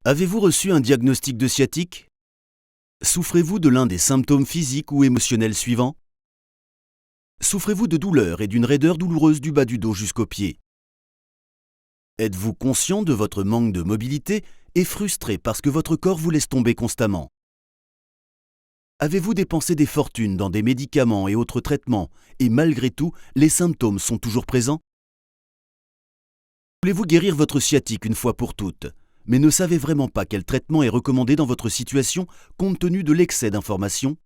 Avez-vous reçu un diagnostic de sciatique? Souffrez-vous de l'un des symptômes physiques ou émotionnels suivants? Souffrez-vous de douleurs et d'une raideur douloureuse du bas du dos jusqu'aux pieds? Êtes-vous conscient de votre manque de mobilité et frustré parce que votre corps vous laisse tomber constamment? Avez-vous dépensé des fortunes dans des médicaments et autres traitements et malgré tout, les symptômes sont toujours présents? Voulez-vous guérir votre sciatique une fois pour toutes, mais ne savez vraiment pas quel traitement est recommandé dans votre situation compte tenu de l'excès d'informations?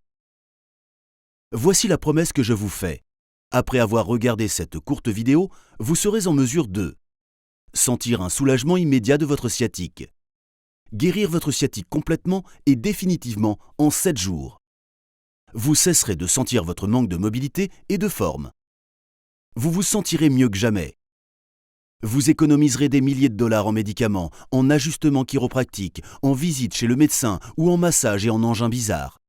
Voici la promesse que je vous fais. Après avoir regardé cette courte vidéo, vous serez en mesure de sentir un soulagement immédiat de votre sciatique, guérir votre sciatique complètement et définitivement en 7 jours. Vous cesserez de sentir votre manque de mobilité et de forme. Vous vous sentirez mieux que jamais. Vous économiserez des milliers de dollars en médicaments, en ajustements chiropractiques, en visites chez le médecin ou en massage et en engins bizarres.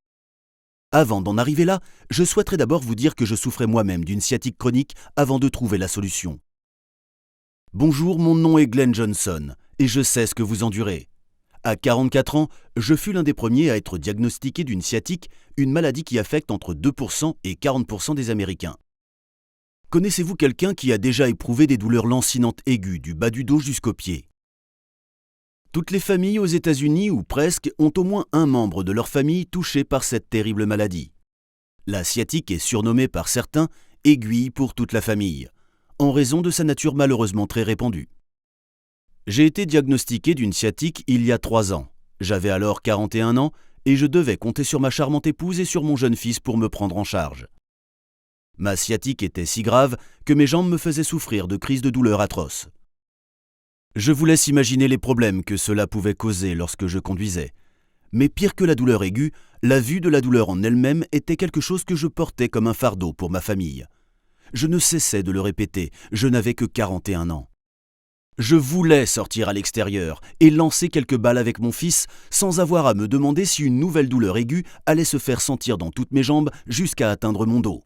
Avant d'en arriver là, je souhaiterais d'abord vous dire que je souffrais moi-même d'une sciatique chronique avant de trouver la solution. Bonjour, mon nom est Glenn Johnson et je sais ce que vous endurez. À 44 ans, je fus l'un des premiers à être diagnostiqué d'une sciatique, une maladie qui affecte entre 2% et 40% des Américains. Connaissez-vous quelqu'un qui a déjà éprouvé des douleurs lancinantes aiguës du bas du dos jusqu'aux pieds? Toutes les familles aux États-Unis, ou presque, ont au moins un membre de leur famille touché par cette terrible maladie. La sciatique est surnommée par certains « aiguille pour toute la famille », en raison de sa nature malheureusement très répandue. J'ai été diagnostiqué d'une sciatique il y a 3 ans. J'avais alors 41 ans et je devais compter sur ma charmante épouse et sur mon jeune fils pour me prendre en charge. Ma sciatique était si grave que mes jambes me faisaient souffrir de crises de douleur atroces. Je vous laisse imaginer les problèmes que cela pouvait causer lorsque je conduisais. Mais pire que la douleur aiguë, la vue de la douleur en elle-même était quelque chose que je portais comme un fardeau pour ma famille. Je ne cessais de le répéter, je n'avais que 41 ans. Je voulais sortir à l'extérieur et lancer quelques balles avec mon fils sans avoir à me demander si une nouvelle douleur aiguë allait se faire sentir dans toutes mes jambes jusqu'à atteindre mon dos.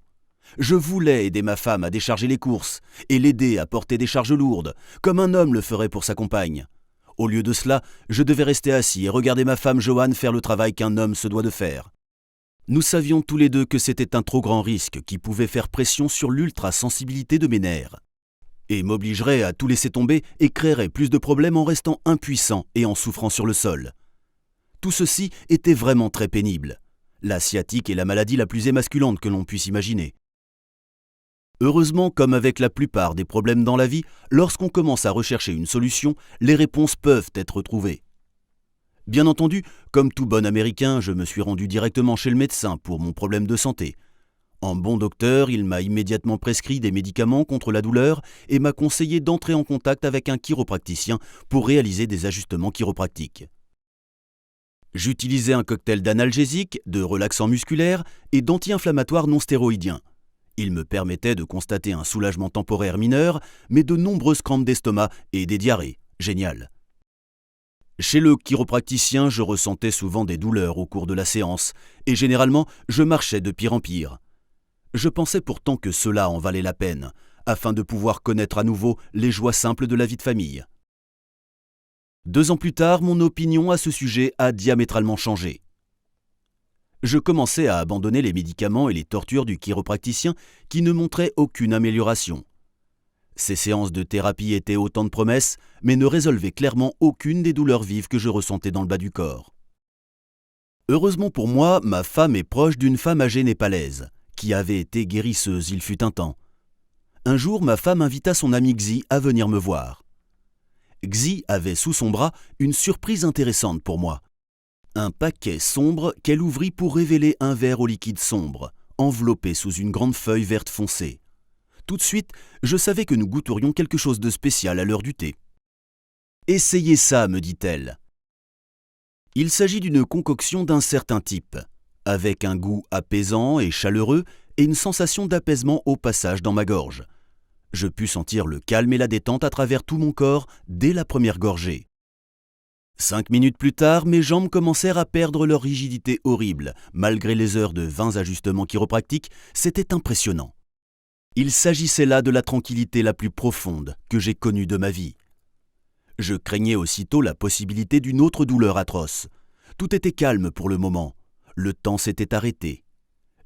Je voulais aider ma femme à décharger les courses et l'aider à porter des charges lourdes, comme un homme le ferait pour sa compagne. Au lieu de cela, je devais rester assis et regarder ma femme Joanne faire le travail qu'un homme se doit de faire. Nous savions tous les deux que c'était un trop grand risque qui pouvait faire pression sur l'ultra-sensibilité de mes nerfs et m'obligerait à tout laisser tomber et créerait plus de problèmes en restant impuissant et en souffrant sur le sol. Tout ceci était vraiment très pénible. La sciatique est la maladie la plus émasculante que l'on puisse imaginer. Heureusement, comme avec la plupart des problèmes dans la vie, lorsqu'on commence à rechercher une solution, les réponses peuvent être trouvées. Bien entendu, comme tout bon Américain, je me suis rendu directement chez le médecin pour mon problème de santé. En bon docteur, il m'a immédiatement prescrit des médicaments contre la douleur et m'a conseillé d'entrer en contact avec un chiropracticien pour réaliser des ajustements chiropractiques. J'utilisais un cocktail d'analgésiques, de relaxants musculaires et d'anti-inflammatoires non stéroïdiens. Il me permettait de constater un soulagement temporaire mineur, mais de nombreuses crampes d'estomac et des diarrhées. Génial. Chez le chiropracticien, je ressentais souvent des douleurs au cours de la séance et généralement, je marchais de pire en pire. Je pensais pourtant que cela en valait la peine, afin de pouvoir connaître à nouveau les joies simples de la vie de famille. 2 ans plus tard, mon opinion à ce sujet a diamétralement changé. Je commençais à abandonner les médicaments et les tortures du chiropracticien qui ne montraient aucune amélioration. Ces séances de thérapie étaient autant de promesses, mais ne résolvaient clairement aucune des douleurs vives que je ressentais dans le bas du corps. Heureusement pour moi, ma femme est proche d'une femme âgée népalaise, qui avait été guérisseuse il fut un temps. Un jour, ma femme invita son ami Xi à venir me voir. Xi avait sous son bras une surprise intéressante pour moi. Un paquet sombre qu'elle ouvrit pour révéler un verre au liquide sombre, enveloppé sous une grande feuille verte foncée. Tout de suite, je savais que nous goûterions quelque chose de spécial à l'heure du thé. « Essayez ça, me dit-elle. Il s'agit d'une concoction d'un certain type, avec un goût apaisant et chaleureux et une sensation d'apaisement au passage dans ma gorge. Je pus sentir le calme et la détente à travers tout mon corps dès la première gorgée. 5 minutes plus tard, mes jambes commencèrent à perdre leur rigidité horrible. Malgré les heures de 20 ajustements chiropractiques, c'était impressionnant. Il s'agissait là de la tranquillité la plus profonde que j'ai connue de ma vie. Je craignais aussitôt la possibilité d'une autre douleur atroce. Tout était calme pour le moment. Le temps s'était arrêté.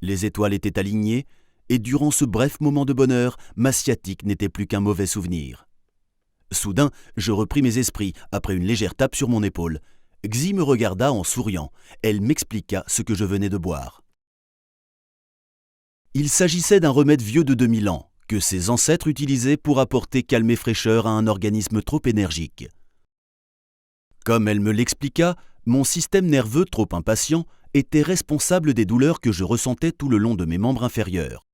Les étoiles étaient alignées, et durant ce bref moment de bonheur, ma sciatique n'était plus qu'un mauvais souvenir. Soudain, je repris mes esprits après une légère tape sur mon épaule. Xi me regarda en souriant. Elle m'expliqua ce que je venais de boire. Il s'agissait d'un remède vieux de 2000 ans, que ses ancêtres utilisaient pour apporter calme et fraîcheur à un organisme trop énergique. Comme elle me l'expliqua, mon système nerveux trop impatient était responsable des douleurs que je ressentais tout le long de mes membres inférieurs.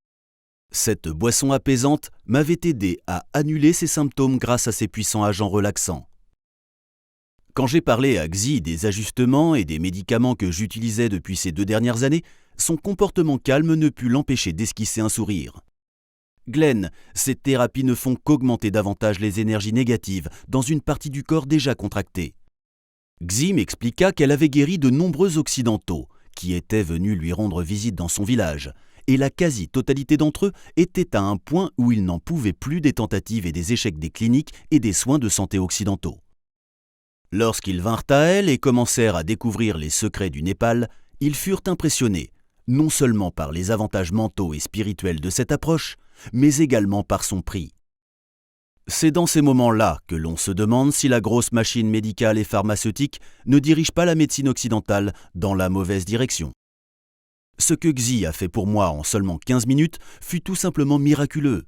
Cette boisson apaisante m'avait aidé à annuler ces symptômes grâce à ses puissants agents relaxants. Quand j'ai parlé à Xi des ajustements et des médicaments que j'utilisais depuis ces 2 dernières années, son comportement calme ne put l'empêcher d'esquisser un sourire. « Glenn, ces thérapies ne font qu'augmenter davantage les énergies négatives dans une partie du corps déjà contractée. » Xi m'expliqua qu'elle avait guéri de nombreux Occidentaux qui étaient venus lui rendre visite dans son village, et la quasi-totalité d'entre eux étaient à un point où ils n'en pouvaient plus des tentatives et des échecs des cliniques et des soins de santé occidentaux. Lorsqu'ils vinrent à elle et commencèrent à découvrir les secrets du Népal, ils furent impressionnés, non seulement par les avantages mentaux et spirituels de cette approche, mais également par son prix. C'est dans ces moments-là que l'on se demande si la grosse machine médicale et pharmaceutique ne dirige pas la médecine occidentale dans la mauvaise direction. Ce que Xi a fait pour moi en seulement 15 minutes fut tout simplement miraculeux.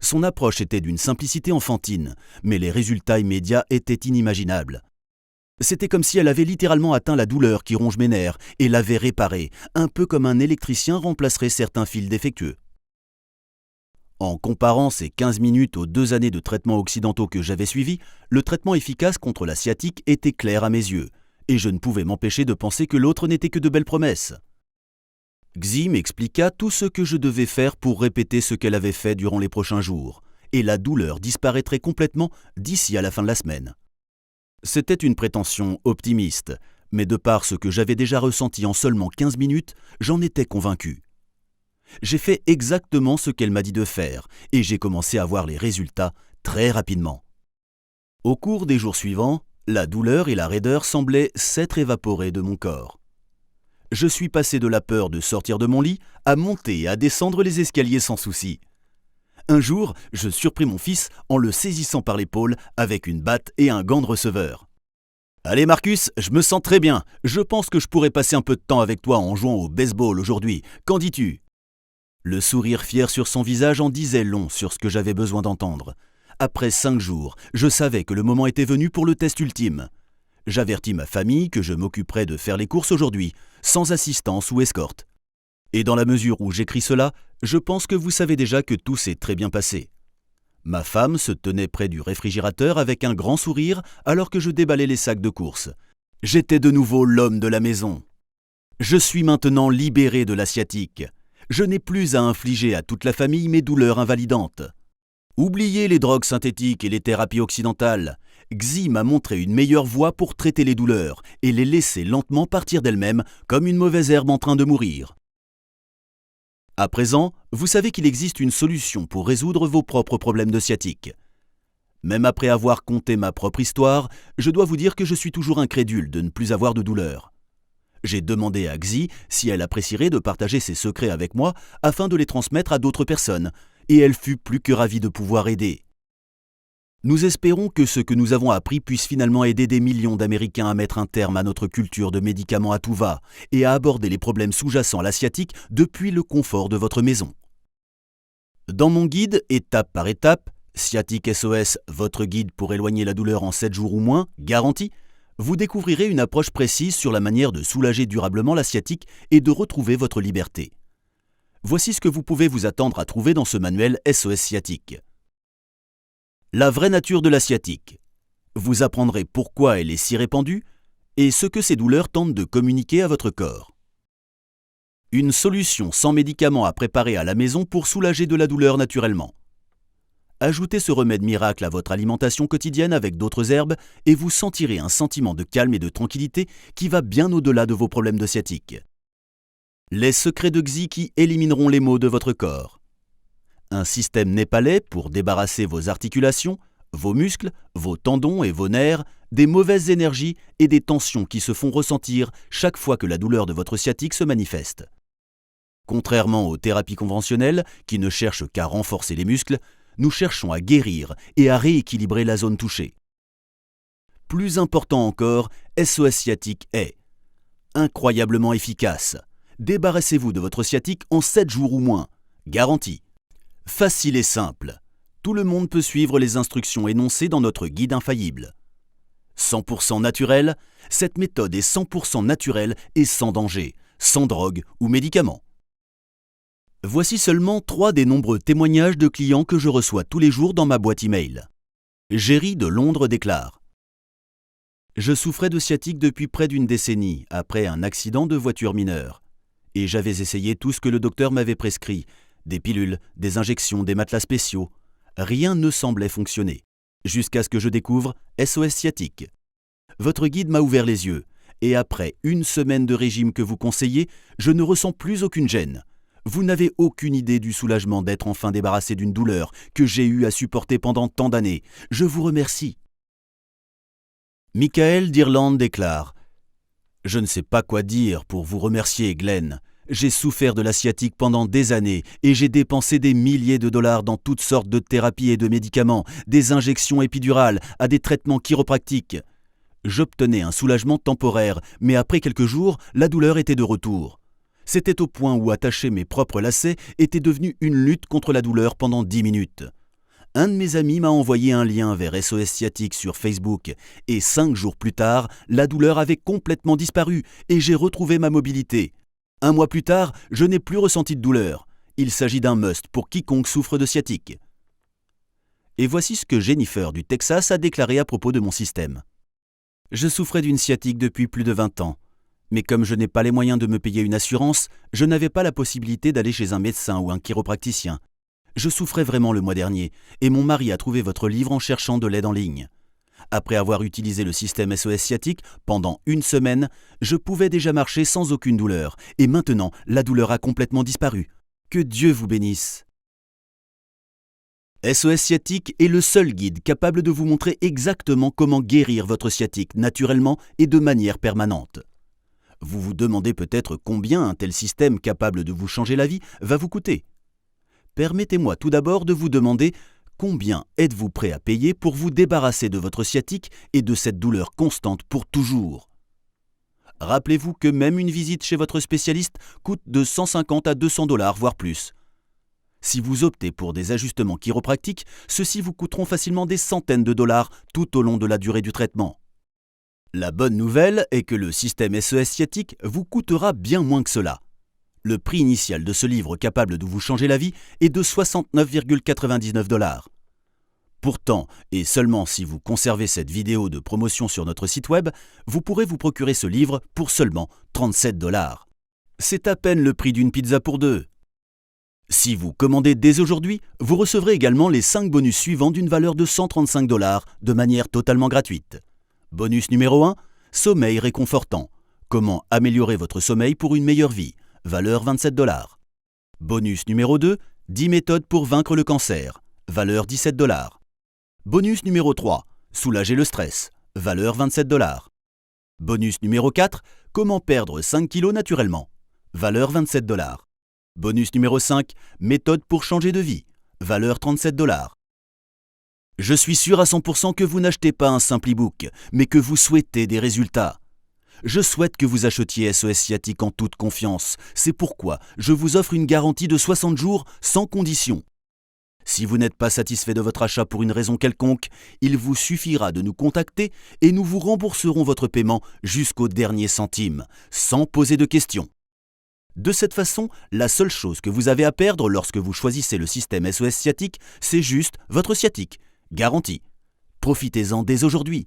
Son approche était d'une simplicité enfantine, mais les résultats immédiats étaient inimaginables. C'était comme si elle avait littéralement atteint la douleur qui ronge mes nerfs et l'avait réparée, un peu comme un électricien remplacerait certains fils défectueux. En comparant ces 15 minutes aux 2 années de traitements occidentaux que j'avais suivis, le traitement efficace contre la sciatique était clair à mes yeux, et je ne pouvais m'empêcher de penser que l'autre n'était que de belles promesses. Xi m'expliqua tout ce que je devais faire pour répéter ce qu'elle avait fait durant les prochains jours, et la douleur disparaîtrait complètement d'ici à la fin de la semaine. C'était une prétention optimiste, mais de par ce que j'avais déjà ressenti en seulement 15 minutes, j'en étais convaincu. J'ai fait exactement ce qu'elle m'a dit de faire, et j'ai commencé à voir les résultats très rapidement. Au cours des jours suivants, la douleur et la raideur semblaient s'être évaporées de mon corps. Je suis passé de la peur de sortir de mon lit à monter et à descendre les escaliers sans souci. Un jour, je surpris mon fils en le saisissant par l'épaule avec une batte et un gant de receveur. « Allez Marcus, je me sens très bien. Je pense que je pourrais passer un peu de temps avec toi en jouant au baseball aujourd'hui. Qu'en dis-tu » Le sourire fier sur son visage en disait long sur ce que j'avais besoin d'entendre. Après 5 jours, je savais que le moment était venu pour le test ultime. J'avertis ma famille que je m'occuperai de faire les courses aujourd'hui, sans assistance ou escorte. Et dans la mesure où j'écris cela, je pense que vous savez déjà que tout s'est très bien passé. Ma femme se tenait près du réfrigérateur avec un grand sourire alors que je déballais les sacs de courses. J'étais de nouveau l'homme de la maison. Je suis maintenant libéré de la sciatique. Je n'ai plus à infliger à toute la famille mes douleurs invalidantes. Oubliez les drogues synthétiques et les thérapies occidentales. Xi m'a montré une meilleure voie pour traiter les douleurs et les laisser lentement partir d'elles-mêmes comme une mauvaise herbe en train de mourir. À présent, vous savez qu'il existe une solution pour résoudre vos propres problèmes de sciatique. Même après avoir conté ma propre histoire, je dois vous dire que je suis toujours incrédule de ne plus avoir de douleur. J'ai demandé à Xi si elle apprécierait de partager ses secrets avec moi afin de les transmettre à d'autres personnes, et elle fut plus que ravie de pouvoir aider. Nous espérons que ce que nous avons appris puisse finalement aider des millions d'Américains à mettre un terme à notre culture de médicaments à tout va et à aborder les problèmes sous-jacents à la sciatique depuis le confort de votre maison. Dans mon guide, étape par étape, Sciatique SOS, votre guide pour éloigner la douleur en 7 jours ou moins, garanti, vous découvrirez une approche précise sur la manière de soulager durablement la sciatique et de retrouver votre liberté. Voici ce que vous pouvez vous attendre à trouver dans ce manuel SOS Sciatique. La vraie nature de la sciatique. Vous apprendrez pourquoi elle est si répandue et ce que ces douleurs tentent de communiquer à votre corps. Une solution sans médicaments à préparer à la maison pour soulager de la douleur naturellement. Ajoutez ce remède miracle à votre alimentation quotidienne avec d'autres herbes et vous sentirez un sentiment de calme et de tranquillité qui va bien au-delà de vos problèmes de sciatique. Les secrets de Xi qui élimineront les maux de votre corps. Un système népalais pour débarrasser vos articulations, vos muscles, vos tendons et vos nerfs, des mauvaises énergies et des tensions qui se font ressentir chaque fois que la douleur de votre sciatique se manifeste. Contrairement aux thérapies conventionnelles, qui ne cherchent qu'à renforcer les muscles, nous cherchons à guérir et à rééquilibrer la zone touchée. Plus important encore, SOS Sciatique est incroyablement efficace. Débarrassez-vous de votre sciatique en 7 jours ou moins. Garantie. Facile et simple. Tout le monde peut suivre les instructions énoncées dans notre guide infaillible. 100% naturel, cette méthode est 100% naturelle et sans danger, sans drogue ou médicaments. Voici seulement 3 des nombreux témoignages de clients que je reçois tous les jours dans ma boîte email. Géry de Londres déclare: Je souffrais de sciatique depuis près d'une décennie, après un accident de voiture mineur. Et j'avais essayé tout ce que le docteur m'avait prescrit, des pilules, des injections, des matelas spéciaux. Rien ne semblait fonctionner, jusqu'à ce que je découvre SOS Sciatique. Votre guide m'a ouvert les yeux, et après 1 semaine de régime que vous conseillez, je ne ressens plus aucune gêne. Vous n'avez aucune idée du soulagement d'être enfin débarrassé d'une douleur que j'ai eu à supporter pendant tant d'années. Je vous remercie. Michael d'Irlande déclare: Je ne sais pas quoi dire pour vous remercier, Glenn. J'ai souffert de la sciatique pendant des années et j'ai dépensé des milliers de dollars dans toutes sortes de thérapies et de médicaments, des injections épidurales à des traitements chiropractiques. J'obtenais un soulagement temporaire, mais après quelques jours, la douleur était de retour. C'était au point où attacher mes propres lacets était devenu une lutte contre la douleur pendant 10 minutes. Un de mes amis m'a envoyé un lien vers SOS Sciatique sur Facebook et 5 jours plus tard, la douleur avait complètement disparu et j'ai retrouvé ma mobilité. 1 mois plus tard, je n'ai plus ressenti de douleur. Il s'agit d'un must pour quiconque souffre de sciatique. Et voici ce que Jennifer du Texas a déclaré à propos de mon système. Je souffrais d'une sciatique depuis plus de 20 ans. Mais comme je n'ai pas les moyens de me payer une assurance, je n'avais pas la possibilité d'aller chez un médecin ou un chiropraticien. Je souffrais vraiment le mois dernier, et mon mari a trouvé votre livre en cherchant de l'aide en ligne. Après avoir utilisé le système SOS Sciatique pendant 1 semaine, je pouvais déjà marcher sans aucune douleur, et maintenant la douleur a complètement disparu. Que Dieu vous bénisse. SOS Sciatique est le seul guide capable de vous montrer exactement comment guérir votre sciatique naturellement et de manière permanente. Vous vous demandez peut-être combien un tel système capable de vous changer la vie va vous coûter. Permettez-moi tout d'abord de vous demander combien êtes-vous prêt à payer pour vous débarrasser de votre sciatique et de cette douleur constante pour toujours. Rappelez-vous que même une visite chez votre spécialiste coûte de 150 à 200 $, voire plus. Si vous optez pour des ajustements chiropractiques, ceux-ci vous coûteront facilement des centaines de dollars tout au long de la durée du traitement. La bonne nouvelle est que le système SOS Sciatique vous coûtera bien moins que cela. Le prix initial de ce livre capable de vous changer la vie est de 69,99 $. Pourtant, et seulement si vous conservez cette vidéo de promotion sur notre site web, vous pourrez vous procurer ce livre pour seulement 37 $. C'est à peine le prix d'une pizza pour 2. Si vous commandez dès aujourd'hui, vous recevrez également les 5 bonus suivants d'une valeur de 135 $ de manière totalement gratuite. Bonus numéro 1, sommeil réconfortant. Comment améliorer votre sommeil pour une meilleure vie, valeur 27 $. Bonus numéro 2, 10 méthodes pour vaincre le cancer, valeur 17 $. Bonus numéro 3, soulager le stress, valeur 27 $. Bonus numéro 4, comment perdre 5 kilos naturellement, valeur 27 $. Bonus numéro 5, méthode pour changer de vie, valeur 37 $. Je suis sûr à 100% que vous n'achetez pas un simple e-book, mais que vous souhaitez des résultats. Je souhaite que vous achetiez SOS Sciatique en toute confiance. C'est pourquoi je vous offre une garantie de 60 jours sans condition. Si vous n'êtes pas satisfait de votre achat pour une raison quelconque, il vous suffira de nous contacter et nous vous rembourserons votre paiement jusqu'au dernier centime, sans poser de questions. De cette façon, la seule chose que vous avez à perdre lorsque vous choisissez le système SOS Sciatique, c'est juste votre sciatique. Garantie. Profitez-en dès aujourd'hui.